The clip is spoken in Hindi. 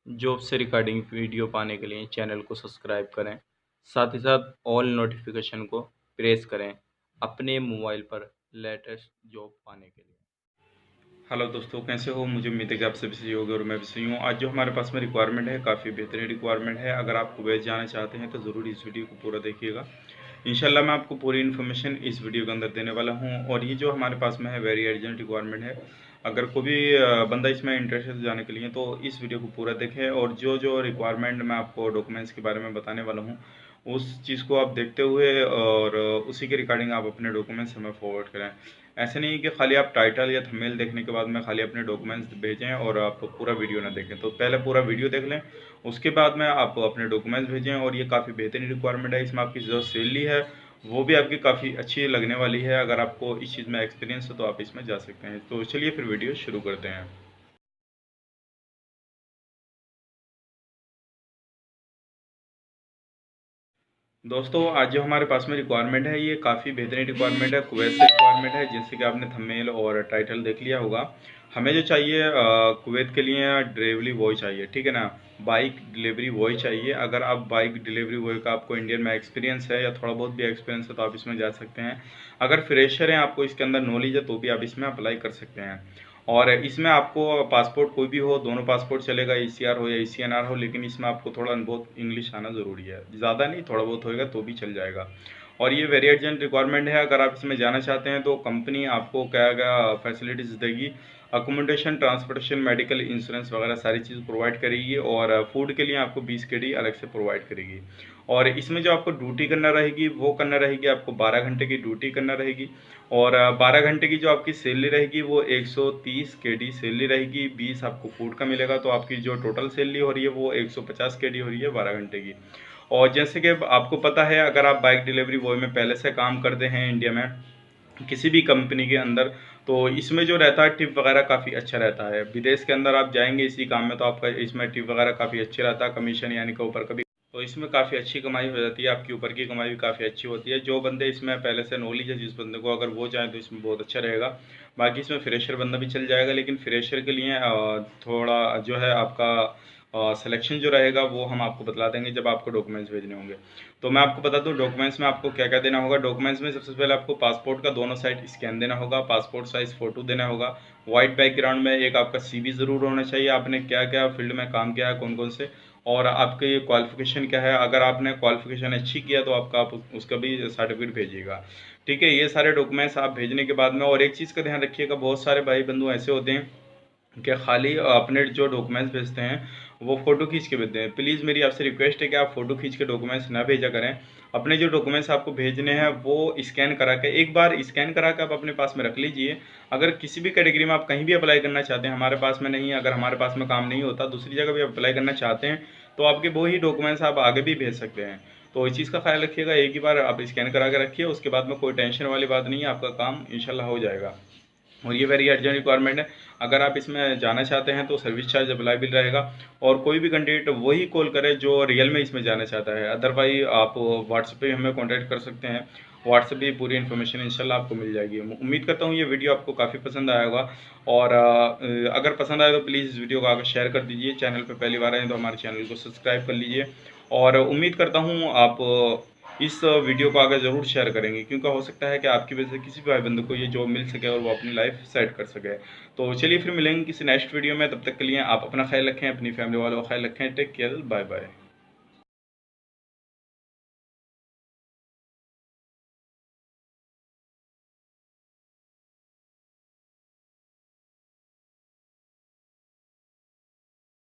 जॉब से रिगार्डिंग वीडियो पाने के लिए चैनल को सब्सक्राइब करें। साथ ही साथ ऑल नोटिफिकेशन को प्रेस करें अपने मोबाइल पर लेटेस्ट जॉब पाने के लिए। हेलो दोस्तों, कैसे हो? मुझे उम्मीद है कि आप सभी सही होंगे और मैं भी सही हूँ। आज जो हमारे पास में रिक्वायरमेंट है काफ़ी बेहतरीन रिक्वायरमेंट है। अगर आप कुवैत जाना चाहते हैं तो ज़रूर इस वीडियो को पूरा देखिएगा। इंशाल्लाह मैं आपको पूरी इन्फॉर्मेशन इस वीडियो के अंदर देने वाला हूँ। और ये जो हमारे पास में है वेरी अर्जेंट रिक्वायरमेंट है। अगर कोई भी बंदा इसमें इंटरेस्टेड जाने के लिए तो इस वीडियो को पूरा देखें। और जो जो रिक्वायरमेंट मैं आपको डॉक्यूमेंट्स के बारे में बताने वाला हूँ उस चीज़ को आप देखते हुए और उसी के रिगार्डिंग आप अपने डॉक्यूमेंट्स हमें फॉरवर्ड करें। ऐसे नहीं कि खाली आप टाइटल या थंबनेल देखने के बाद में खाली अपने डॉक्यूमेंट्स भेजें और आप पूरा वीडियो ना देखें। तो पहले पूरा वीडियो देख लें, उसके बाद में आप अपने डॉक्यूमेंट्स भेजें। और ये काफ़ी बेहतरीन रिक्वायरमेंट है। इसमें आपकी जो सैलरी है वो भी आपकी काफ़ी अच्छी लगने वाली है। अगर आपको इस चीज़ में एक्सपीरियंस है तो आप इसमें जा सकते हैं। तो चलिए फिर वीडियो शुरू करते हैं। दोस्तों, आज जो हमारे पास में रिक्वायरमेंट है ये काफ़ी बेहतरीन रिक्वायरमेंट है, कुवैत से रिक्वायरमेंट है। जैसे कि आपने थंबनेल और टाइटल देख लिया होगा। हमें जो चाहिए कुवैत के लिए डिलीवरी बॉय चाहिए, ठीक है ना। बाइक डिलीवरी बॉय चाहिए। अगर आप बाइक डिलीवरी बॉय का आपको इंडियन में एक्सपीरियंस है या थोड़ा बहुत भी एक्सपीरियंस है तो आप इसमें जा सकते हैं। अगर फ्रेशर हैं, आपको इसके अंदर नॉलेज है तो भी आप इसमें अप्लाई कर सकते हैं। और इसमें आपको पासपोर्ट कोई भी हो, दोनों पासपोर्ट चलेगा, ईसीआर हो या ईसीएनआर हो। लेकिन इसमें आपको थोड़ा बहुत इंग्लिश आना ज़रूरी है, ज़्यादा नहीं, थोड़ा बहुत होएगा तो भी चल जाएगा। और ये वेरी अर्जेंट रिक्वायरमेंट है। अगर आप इसमें जाना चाहते हैं तो कंपनी आपको क्या क्या फैसिलिटीज़ देगी, अकोमोडेशन, ट्रांसपोर्टेशन, मेडिकल इंश्योरेंस वगैरह सारी चीज़ प्रोवाइड करेगी। और फूड के लिए आपको 20 केडी अलग से प्रोवाइड करेगी। और इसमें जो आपको ड्यूटी करना रहेगी वो करना रहेगी, आपको 12 घंटे की ड्यूटी करना रहेगी। और 12 घंटे की जो आपकी सैलरी रहेगी वो 130 केडी सैलरी रहेगी। 20 आपको फूड का मिलेगा, तो आपकी जो टोटल सैलरी हो रही है वो 150 केडी हो रही है 12 घंटे की। और जैसे कि आपको पता है, अगर आप बाइक डिलीवरी बॉय में पहले से काम करते हैं इंडिया में किसी भी कंपनी के अंदर, तो इसमें जो रहता है टिप वगैरह काफ़ी अच्छा रहता है। विदेश के अंदर आप जाएंगे इसी काम में तो आपका इसमें टिप वगैरह काफ़ी अच्छी रहता है, कमीशन यानी कि ऊपर कभी, तो इसमें काफ़ी अच्छी कमाई हो जाती है। आपकी ऊपर की कमाई भी काफ़ी अच्छी होती है। जो बंदे इसमें पहले से नॉलेज है जिस बंदे को, अगर वो जाए तो इसमें बहुत अच्छा रहेगा। बाकी इसमें फ्रेशर बंदा भी चल जाएगा, लेकिन फ्रेशर के लिए थोड़ा जो है आपका सिलेक्शन जो रहेगा वो हम आपको बतला देंगे जब आपको डॉक्यूमेंट्स भेजने होंगे। तो मैं आपको बता दूं डॉक्यूमेंट्स में आपको क्या क्या देना होगा। डॉक्यूमेंट्स में सबसे पहले आपको पासपोर्ट का दोनों साइड स्कैन देना होगा, पासपोर्ट साइज फ़ोटो देना होगा। वाइट बैकग्राउंड में एक आपका सीवी ज़रूर होना चाहिए, आपने क्या क्या फील्ड में काम किया है, कौन कौन से, और आपके क्वालिफिकेशन क्या है। अगर आपने क्वालिफिकेशन अच्छी किया तो आपका आप उसका भी सर्टिफिकेट भेजिएगा। ठीक है, ये सारे डॉक्यूमेंट्स आप भेजने के बाद में, और एक चीज़ का ध्यान रखिएगा, बहुत सारे भाई बंधु ऐसे होते हैं कि खाली अपने जो डॉक्यूमेंट्स भेजते हैं वो फ़ोटो खींच के भेजते हैं। प्लीज़ मेरी आपसे रिक्वेस्ट है कि आप फ़ोटो खींच के डॉक्यूमेंट्स ना भेजा करें। अपने जो डॉक्यूमेंट्स आपको भेजने हैं वो स्कैन करा के, एक बार स्कैन करा के आप अपने पास में रख लीजिए। अगर किसी भी कैटेगरी में आप कहीं भी अप्लाई करना चाहते हैं, हमारे पास में नहीं, अगर हमारे पास में काम नहीं होता दूसरी जगह भी अप्लाई करना चाहते हैं तो आपके वो ही डॉक्यूमेंट्स आप आगे भी भेज सकते हैं। तो इस चीज़ का ख्याल रखिएगा, एक ही बार आप स्कैन करा के रखिए, उसके बाद में कोई टेंशन वाली बात नहीं है, आपका काम इंशाल्लाह हो जाएगा। और ये वेरी अर्जेंट रिक्वायरमेंट है। अगर आप इसमें जाना चाहते हैं तो सर्विस चार्ज अवेलेबल रहेगा। और कोई भी कैंडिडेट वही कॉल करे जो रियल में इसमें जाना चाहता है। अदरवाइज आप व्हाट्सएप पे हमें कांटेक्ट कर सकते हैं। व्हाट्सएप पे पूरी इन्फॉर्मेशन इंशाल्लाह आपको मिल जाएगी। उम्मीद करता हूँ ये वीडियो आपको काफ़ी पसंद आया होगा। और अगर पसंद आए तो प्लीज़ इस वीडियो को आगे शेयर कर दीजिए। चैनल पर पहली बार आए तो हमारे चैनल को सब्सक्राइब कर लीजिए। और उम्मीद करता हूँ आप इस वीडियो को आगे ज़रूर शेयर करेंगे, क्योंकि हो सकता है कि आपकी वजह से किसी भी भाई बंधु को ये जॉब मिल सके और वो अपनी लाइफ सेट कर सके। तो चलिए फिर मिलेंगे किसी नेक्स्ट वीडियो में। तब तक के लिए आप अपना ख्याल रखें, अपनी फैमिली वालों का ख्याल रखें। Take care, bye bye.